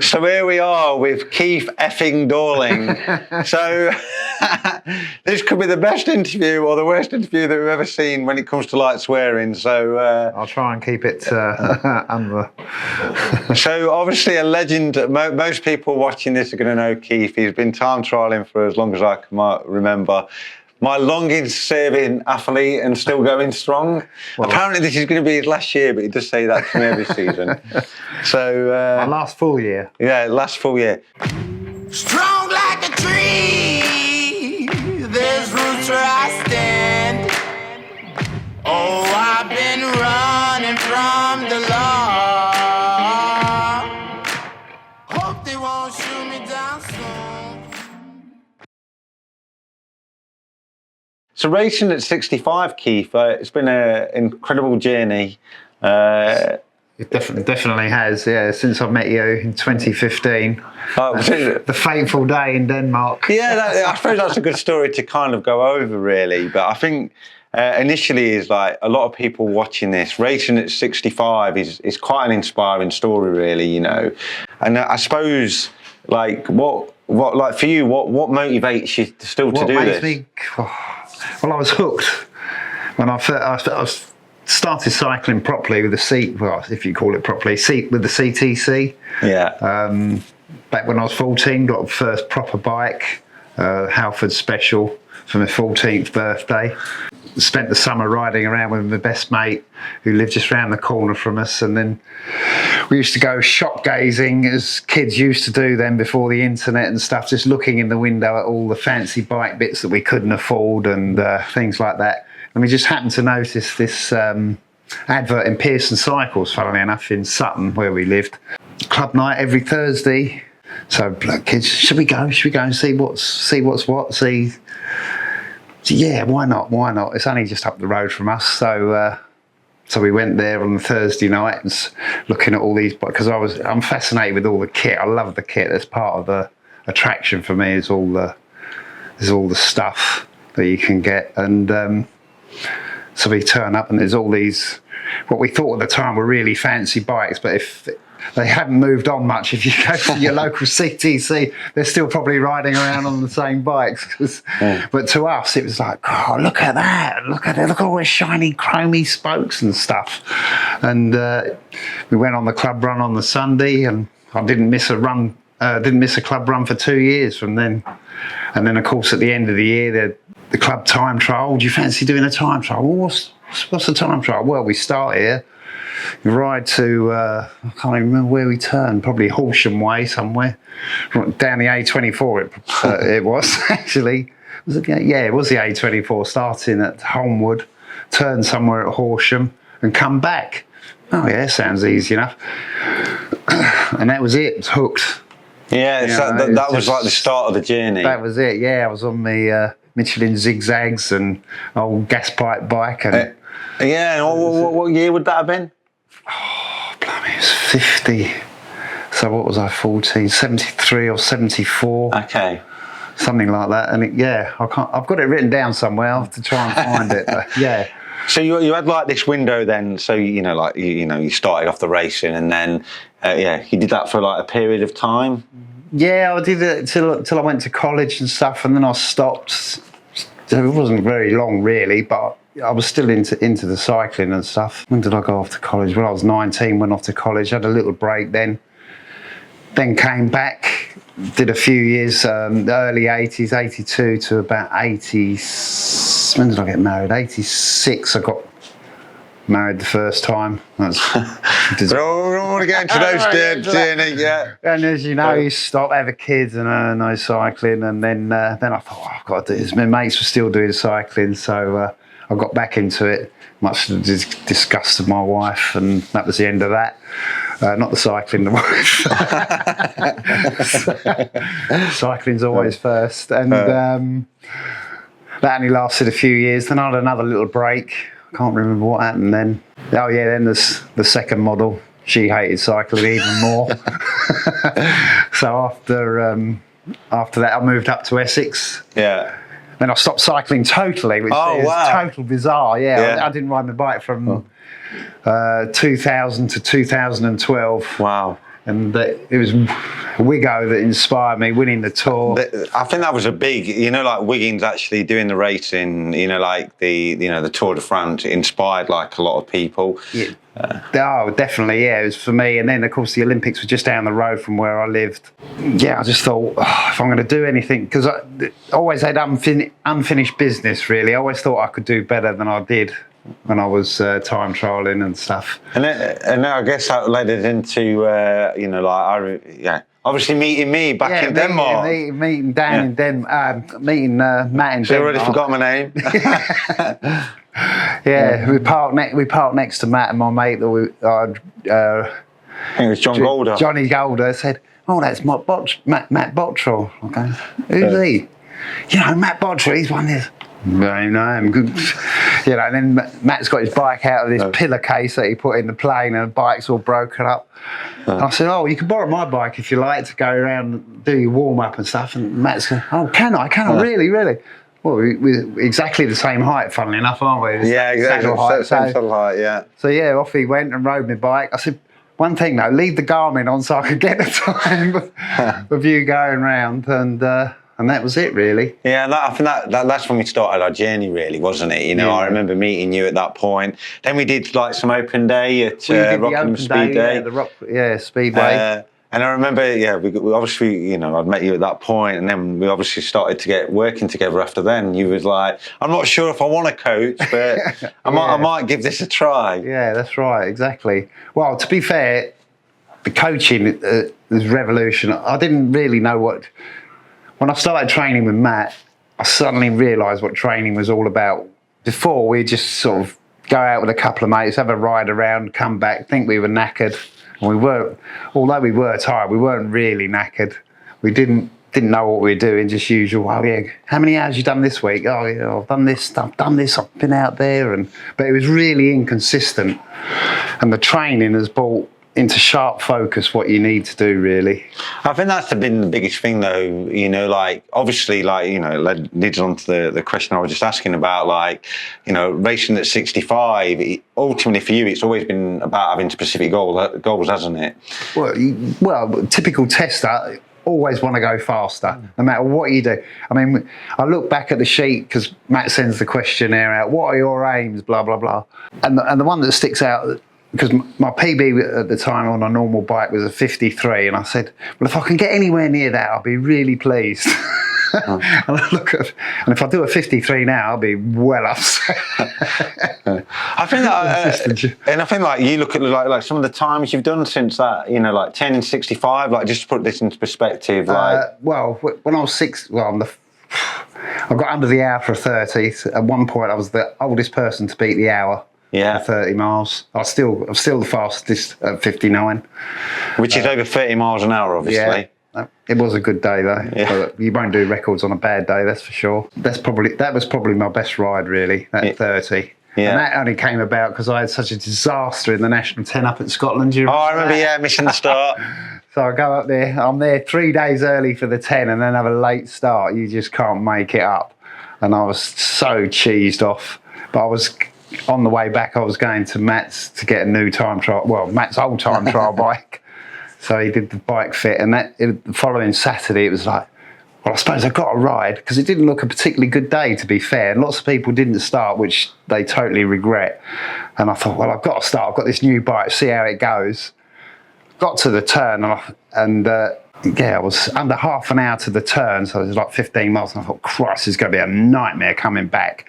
So here we are with Keith effing Dorling. So this could be the best interview or the worst interview that we've ever seen when it comes to like swearing. So I'll try and keep it under. So obviously a legend. Most people watching this are going to know Keith. He's been time trialling for as long as I can remember. My longest serving athlete and still going strong. Well, apparently this is going to be his last year, but he does say that to me every season. So my last full year. Yeah, last full year. Strong like a tree, there's roots where I stand. Oh, I've been running from the law. Hope they won't shoot me down soon. So racing at 65, Keith, it's been an incredible journey. It definitely has, yeah, since I met you in 2015. The fateful day in Denmark. Yeah, I suppose that's a good story to kind of go over, really. But I think initially is like a lot of people watching this, racing at 65 is quite an inspiring story, really, you know. And I suppose, like, what like for you, what motivates you still to do this? Well, I was hooked when I started cycling properly with the seat, well, if you call it properly, with the CTC. Yeah. Back when I was 14, got the first proper bike, Halford Special, for my 14th birthday. Spent the summer riding around with my best mate who lived just round the corner from us, and then we used to go shop gazing as kids used to do then before the internet and stuff, just looking in the window at all the fancy bike bits that we couldn't afford and things like that. And we just happened to notice this advert in Pearson Cycles, funnily enough, in Sutton, where we lived. Club night every Thursday. So, kids, should we go and see what's what? Yeah, why not? It's only just up the road from us. So we went there on the Thursday night and looking at all these, because I'm fascinated with all the kit. I love the kit. That's part of the attraction for me, is all the stuff that you can get. And so we turn up and there's all these, what we thought at the time were really fancy bikes, but if they haven't moved on much, if you go to your local CTC, they're still probably riding around on the same bikes. Yeah. But to us, it was like, oh, look at that, look at all those shiny, chromy spokes and stuff. And we went on the club run on the Sunday, and I didn't miss a club run for 2 years from then. And then, of course, at the end of the year, the club time trial. Do you fancy doing a time trial? Well, what's the time trial? Well, we start here. You ride to, I can't even remember where we turned, probably Horsham Way somewhere, down the A24 it was actually. It was the A24, starting at Holmwood, turn somewhere at Horsham and come back. Oh yeah, sounds easy enough. And that was it, it was hooked. Yeah, that was like the start of the journey. That was it, yeah. I was on the Michelin zigzags and old gas pipe bike. And yeah, and what year would that have been? Oh, blimey, it was 50. So what was I, 14? 73 or 74. Okay. Something like that. And I've got it written down somewhere. I'll have to try and find it. But yeah. So you had like this window then, so you started off the racing, and then you did that for like a period of time. Yeah, I did it till I went to college and stuff, and then I stopped. It wasn't very long really, but I was still into the cycling and stuff. When did I go off to college? When I was 19, went off to college, had a little break then came back, did a few years, early 80s, 82 to about 80. When did I get married? 86, I got married the first time. I don't want to get into those journey, yeah. And as you know, you stop, have a kid and no cycling, and then I thought, I've got to do this. My mates were still doing cycling, so I got back into it, much to the disgust of my wife, and that was the end of that. Not the cycling, the wife. Cycling's always first. And that only lasted a few years. Then I had another little break. I can't remember what happened then. Oh yeah, then there's the second model. She hated cycling even more. So after that, I moved up to Essex. Yeah. Then I stopped cycling totally, which is total bizarre. Yeah. I didn't ride my bike from 2000 to 2012. Wow. And it was Wiggo that inspired me, winning the Tour. I think that was a big, like Wiggins actually doing the racing, like the Tour de France inspired like a lot of people. Yeah. Oh, definitely, yeah. It was for me. And then, of course, the Olympics were just down the road from where I lived. Yeah, I just thought, if I'm going to do anything, because I always had unfinished business, really. I always thought I could do better than I did when I was time trialling and stuff. And then I guess that led us into, obviously meeting me back in Denmark. Meeting Dan in Denmark, meeting Matt in Denmark. I already forgot my name. Yeah, we parked next to Matt and my mate that I think it was John Golder. Johnny Golder said, "Oh, that's Matt Bottrell." Okay, who's he? Matt Bottrell. He's one of this. No, I'm good. And then Matt's got his bike out of this pillar case that he put in the plane, and the bike's all broken up. And I said, "Oh, you can borrow my bike if you like to go around and do your warm up and stuff." And Matt's going, "Oh, can I? Really?" Well, we're exactly the same height, funnily enough, aren't we? Yeah, exactly. Same saddle height, yeah. So yeah, off he went and rode my bike. I said, one thing though, leave the Garmin on so I could get the time of you going round, and that was it really. Yeah, I think that's when we started our journey, really, wasn't it? I remember meeting you at that point. Then we did like some open day at Rockingham Speed Day. Speed Day. And I remember, we obviously, I'd met you at that point, and then we obviously started to get working together after then. You was like, I'm not sure if I want to coach, but I might give this a try. Yeah, that's right, exactly. Well, to be fair, the coaching was revolution. I didn't really know when I started training with Matt, I suddenly realised what training was all about. Before, we just sort of go out with a couple of mates, have a ride around, come back, think we were knackered. And we weren't, although we were tired, we weren't really knackered. We didn't know what we were doing, just usual. Oh yeah, how many hours you done this week? Oh yeah, I've done this, I've been out there, but it was really inconsistent. And the training has brought into sharp focus what you need to do, really. I think that's been the biggest thing, though. Obviously, it leads on to the question I was just asking about, racing at 65. Ultimately, for you, it's always been about having specific goals, hasn't it? Well, typical tester. Always want to go faster, no matter what you do. I mean, I look back at the sheet because Matt sends the questionnaire out. What are your aims? Blah blah blah. And the one that sticks out, because my PB at the time on a normal bike was a 53, and I said, well, if I can get anywhere near that, I'll be really pleased. And if I do a 53 now, I'll be well upset. I think that, and I think you look at like some of the times you've done since that, 10 and 65. Just to put this into perspective, well, when I was I got under the hour for a 30. At one point, I was the oldest person to beat the hour. Yeah, for 30 miles. I'm still the fastest at 59, which is over 30 miles an hour, obviously. Yeah, it was a good day though. Yeah. You won't do records on a bad day, that's for sure. That was probably my best ride, really. That 30. Yeah. And that only came about because I had such a disaster in the National 10 up in Scotland. I remember, missing the start. So I go up there. I'm there 3 days early for the 10, and then have a late start. You just can't make it up. And I was so cheesed off. But I was. On the way back, I was going to Matt's to get a new time trial. Well, Matt's old time trial bike. So he did the bike fit, and the following Saturday, it was like, well, I suppose I've got to ride, because it didn't look a particularly good day, to be fair. And lots of people didn't start, which they totally regret. And I thought, well, I've got to start. I've got this new bike, see how it goes. Got to the turn, I was under half an hour to the turn, so it was like 15 miles, and I thought, Christ, it's going to be a nightmare coming back.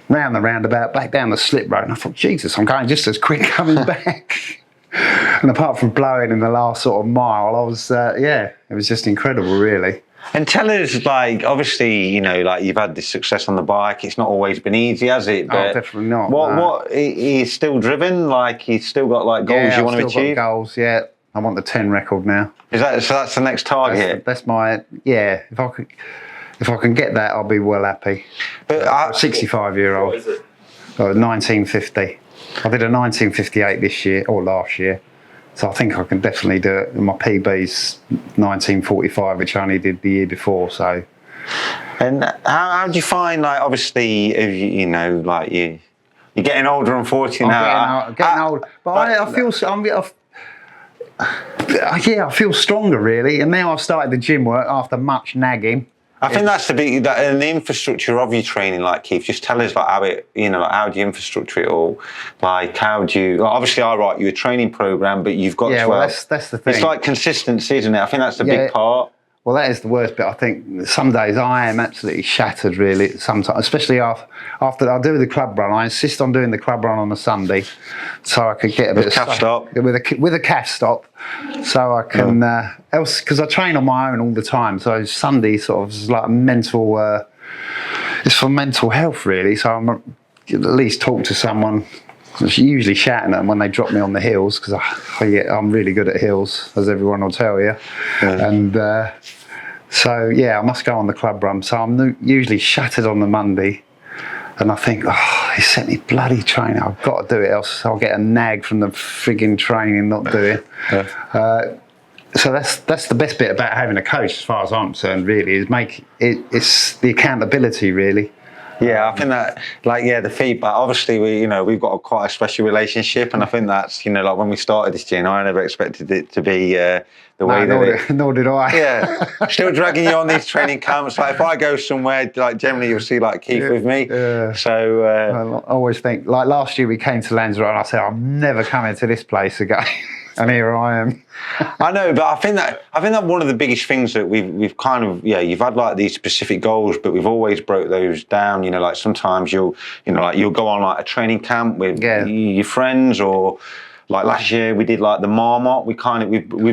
Round the roundabout, back down the slip road, and I thought, Jesus, I'm going just as quick coming back. And apart from blowing in the last sort of mile, I was, it was just incredible, really. And tell us, obviously, you've had this success on the bike. It's not always been easy, has it? But definitely not. What, he's still driven? He's still got, goals you want to achieve? Got goals, yeah. I want the 10 record now. So that's the next target? That's my, if I can get that, I'll be well happy. But a 65-year-old. What is it? 1950. I did a 1958 this year, or last year. So I think I can definitely do it. My PB's 1945, which I only did the year before, so. And how do you find, obviously, you're getting older, unfortunately now. I'm getting old. But I feel... Yeah, I feel stronger really, and now I've started the gym work after much nagging. I think that's the big, and the infrastructure of your training, like Keith, just tell us like how it, like how do you infrastructure it all? Like how do you, obviously I write you a training program, but you've got well, that's the thing. It's like consistency, isn't it? I think that's the big part. Well, that is the worst bit. I think some days I am absolutely shattered, really. Sometimes, especially after I do the club run, I insist on doing the club run on a Sunday, so I could get a bit of calf stop with a calf stop, so I can else because I train on my own all the time. So Sunday sort of is like a mental. It's for mental health, really. So I'm at least talk to someone. It's usually shouting at them when they drop me on the hills because I'm really good at hills, as everyone will tell you, and. So I must go on the club run. So I'm usually shattered on the Monday, and I think, he sent me bloody training. I've got to do it, else I'll get a nag from the frigging training not doing. So that's the best bit about having a coach, as far as I'm concerned. Really, is it's the accountability, really. Yeah, I think that, the feedback. Obviously, we've got quite a special relationship, and I think that's, like when we started this gym, I never expected it to be the way nor did I. Yeah, still dragging you on these training camps. Like if I go somewhere, generally you'll see Keith with me. Yeah. So I always think, last year we came to Lanzarote, and I said I'm never coming to this place again. And here I am. I know, but I think that one of the biggest things that we've kind of you've had these specific goals, but we've always broke those down. Sometimes you'll go on a training camp with your friends, or last year we did the Marmot. We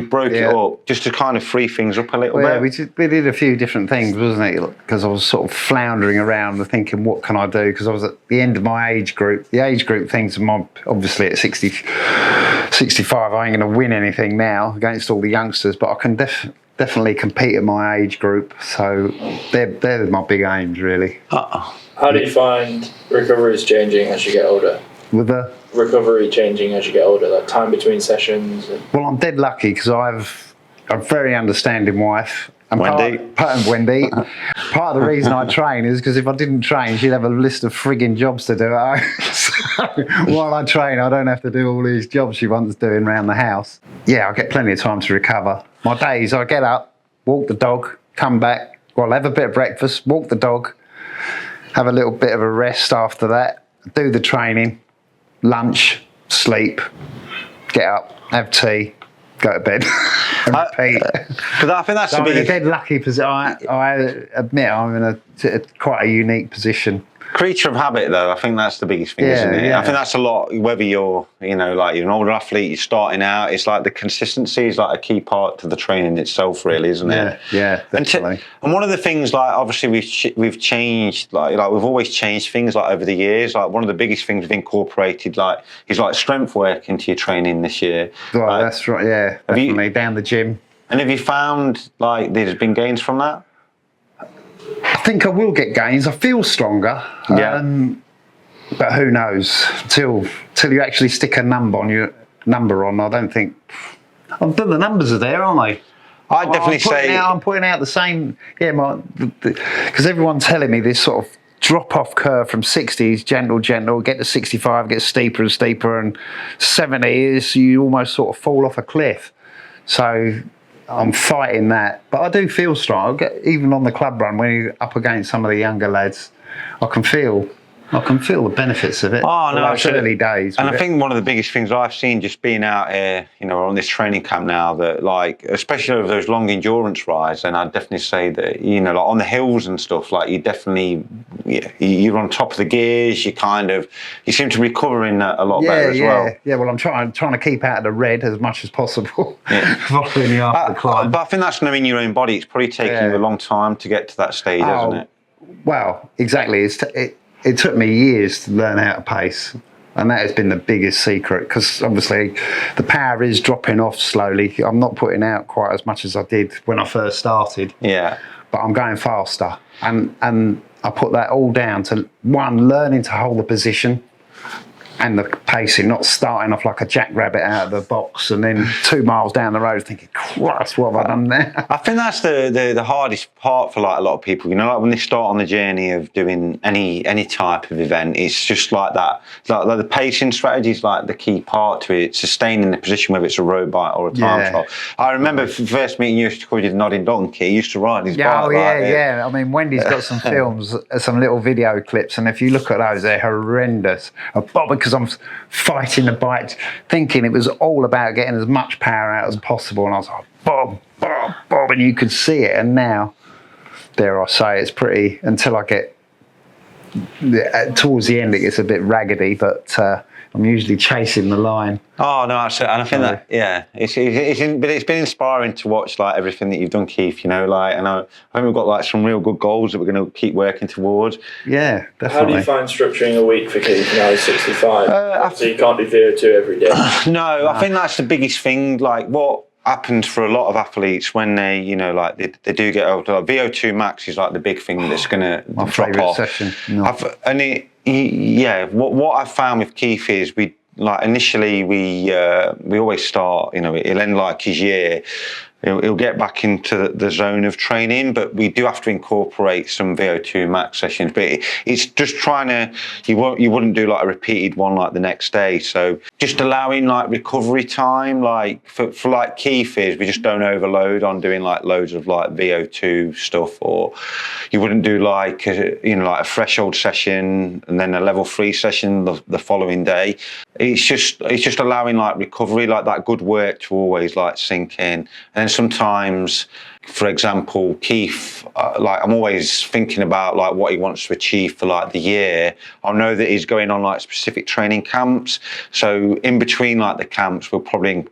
broke it up just to kind of free things up a little bit. We did a few different things, wasn't it? Because I was sort of floundering around and thinking, what can I do? Because I was at the end of my age group. The age group things, obviously at 65, I ain't going to win anything now against all the youngsters, but I can definitely compete at my age group. So they're my big aims, really. How do you find recovery is changing as you get older? With the recovery changing as you get older, like time between sessions? Well, I'm dead lucky because I have a very understanding wife. And Wendy. Part of the reason I train is because if I didn't train, she'd have a list of frigging jobs to do at home. So while I train, I don't have to do all these jobs she wants doing around the house. Yeah, I get plenty of time to recover. My days, I get up, walk the dog, come back, have a bit of breakfast, walk the dog, have a little bit of a rest after that, do the training, lunch, sleep, get up, have tea, go to bed, and repeat. But I think that's so I'm in a dead lucky position. I admit I'm in quite a unique position. Creature of habit, though, I think that's the biggest thing, isn't it? Yeah. I think that's a lot. Whether you're, you're an older athlete, you're starting out, it's the consistency is a key part to the training itself, really, isn't it? Yeah, definitely. And one of the things, obviously we've changed, we've always changed things, over the years. One of the biggest things we've incorporated, is strength work into your training this year. Right, that's right. Yeah, definitely down the gym. And have you found there's been gains from that? I think I will get gains. I feel stronger. Yeah. But who knows? Till you actually stick a number on, I don't think. But the numbers are there, aren't they? I'd definitely say I'm putting out the same. Yeah, because everyone's telling me this sort of drop-off curve from 60s, gentle, get to 65, get steeper and steeper, and 70 is you almost sort of fall off a cliff. So I'm fighting that, but I do feel strong. Even on the club run, when you're up against some of the younger lads, I can feel the benefits of it. Oh no, it's early days. And I think one of the biggest things I've seen just being out here, on this training camp now, that especially over those long endurance rides, and I'd definitely say that on the hills and stuff, you definitely you're on top of the gears. You seem to be recovering a lot better as well. Yeah, well, I'm trying to keep out of the red as much as possible. Following you after the climb. But I think that's knowing your own body. It's probably taking you a long time to get to that stage, hasn't it? Well, exactly. It took me years to learn how to pace, and that has been the biggest secret, because obviously the power is dropping off slowly. I'm not putting out quite as much as I did when I first started. Yeah. But I'm going faster, and I put that all down to learning to hold the position, and the pacing, not starting off like a jackrabbit out of the box and then 2 miles down the road thinking, Christ, what have I done there? I think that's the hardest part for like a lot of people. You know, like when they start on the journey of doing any type of event, it's just like that. Like the pacing strategy is like the key part to it. Sustaining the position, whether it's a road bike or a time trial. I remember first meeting you used to call you the Nodding Donkey. He used to ride his bike. Oh yeah. I mean, Wendy's got some films, some little video clips, and if you look at those, they're horrendous. Because I'm fighting the bike, thinking it was all about getting as much power out as possible, and I was like, Bob, and you could see it. And now, dare I say, it's pretty, until I get towards the end, it gets a bit raggedy, but I'm usually chasing the line. Oh no, absolutely. And I think that but it's been inspiring to watch like everything that you've done, Keith. You know, like, and I think we've got like some real good goals that we're going to keep working towards. Yeah, definitely. How do you find structuring a week for Keith now he's 65? So you can't do VO2 every day. No, I think that's the biggest thing. Like what happens for a lot of athletes when they, you know, like they do get older. Like VO2 max is like the big thing that's going to drop off. Session. What I've found with Keith is initially we always start, you know, it'll end like his year. He'll get back into the zone of training, but we do have to incorporate some VO2 max sessions. But it's just trying to, you wouldn't do like a repeated one like the next day. So just allowing like recovery time, like for like Keith is, we just don't overload on doing like loads of like VO2 stuff, or you wouldn't do like a threshold session and then a level 3 session the following day. It's just allowing like recovery, like that good work to always like sink in. And then sometimes, for example, Keith, like I'm always thinking about like what he wants to achieve for like the year. I know that he's going on like specific training camps. So in between like the camps, we'll probably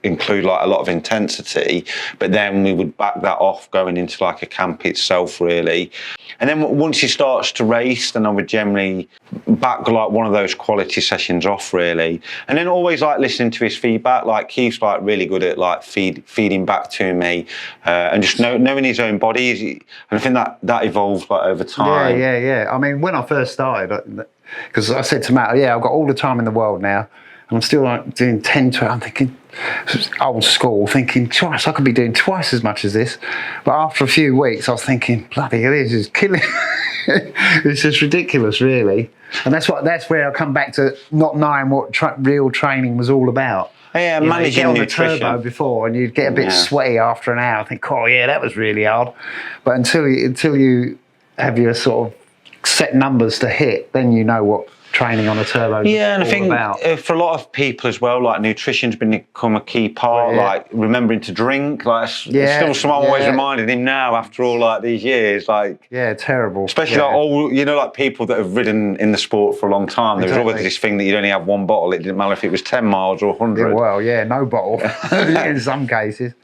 include like a lot of intensity, but then we would back that off going into like a camp itself really. And then once he starts to race, then I would generally back like one of those quality sessions off really. And then always like listening to his feedback. Like Keith's like really good at like feeding back to me and just knowing his own body. And I think that evolved like over time. Yeah. I mean, when I first started, because I said to Matt, I've got all the time in the world now. And I'm still like doing 10, 12, I'm thinking, old school, thinking, Christ, I could be doing twice as much as this. But after a few weeks, I was thinking, bloody hell, this is killing. It's just ridiculous, really. And that's where I come back to not knowing what real training was all about. Yeah, you managing get on nutrition. the turbo before, and you'd get a bit sweaty after an hour. I think, oh yeah, that was really hard. But until you have your sort of set numbers to hit, then you know what training on a turbo is and I think about. For a lot of people as well, like nutrition's become a key part, like remembering to drink. Like still someone always reminding him now after all like these years, like terrible. Especially like all, you know, like people that have ridden in the sport for a long time. There was always this thing that you'd only have one bottle. It didn't matter if it was 10 miles or 100. No bottle in some cases.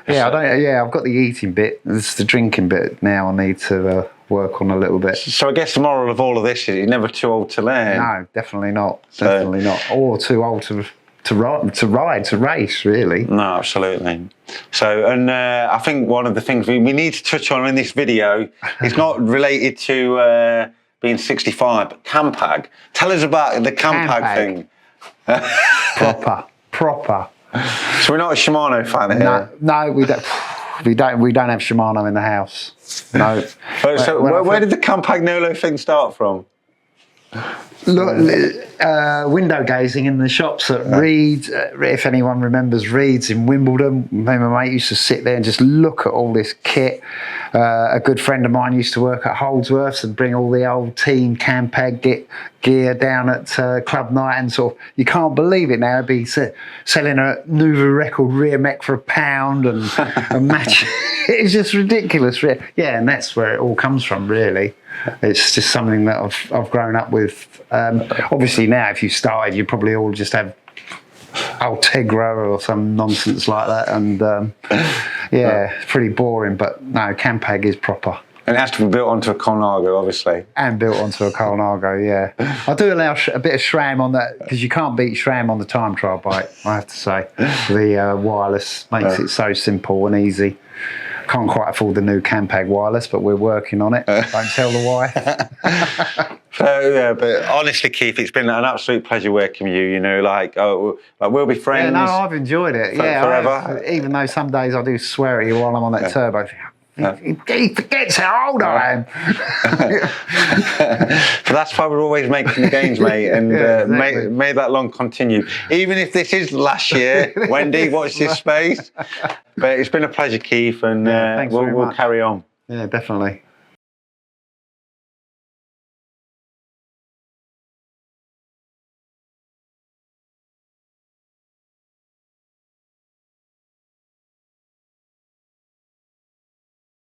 I've got the eating bit. It's the drinking bit now I need to work on a little bit. So I guess the moral of all of this is you're never too old to learn. No, definitely not. Definitely not. Or too old to race, really. No, absolutely. So, and I think one of the things we need to touch on in this video is not related to being 65, but Campag. Tell us about the Campag thing. Proper. So we're not a Shimano fan here? No, we don't. We don't have Shimano in the house. No. So where did the Campagnolo thing start from? Look, window gazing in the shops at Reed's. If anyone remembers Reed's in Wimbledon, my mate used to sit there and just look at all this kit. A good friend of mine used to work at Holdsworth's and bring all the old team Campag gear down at club night, and sort of, you can't believe it now, be selling a Nuva record rear mech for £1 and a match. It's just ridiculous. Yeah, and that's where it all comes from, really. It's just something that I've grown up with. Obviously now, if you started, you probably all just have Ultegra or some nonsense like that, and it's pretty boring. But no, Campag is proper. And it has to be built onto a Colnago, obviously. And built onto a Colnago, yeah. I do allow a bit of SRAM on that, because you can't beat SRAM on the time trial bike, I have to say. The wireless makes it so simple and easy. Can't quite afford the new Campag wireless, but we're working on it. Don't tell the wife. But honestly, Keith, it's been an absolute pleasure working with you. You know, like we'll be friends. Yeah, no, I've enjoyed it. Forever. Even though some days I do swear at you while I'm on that turbo. He forgets how old I am. But that's why we're always making the gains, mate. And exactly. may that long continue. Even if this is last year, Wendy, watch this space. But it's been a pleasure, Keith, and Thanks very we'll much. carry on. Yeah, definitely.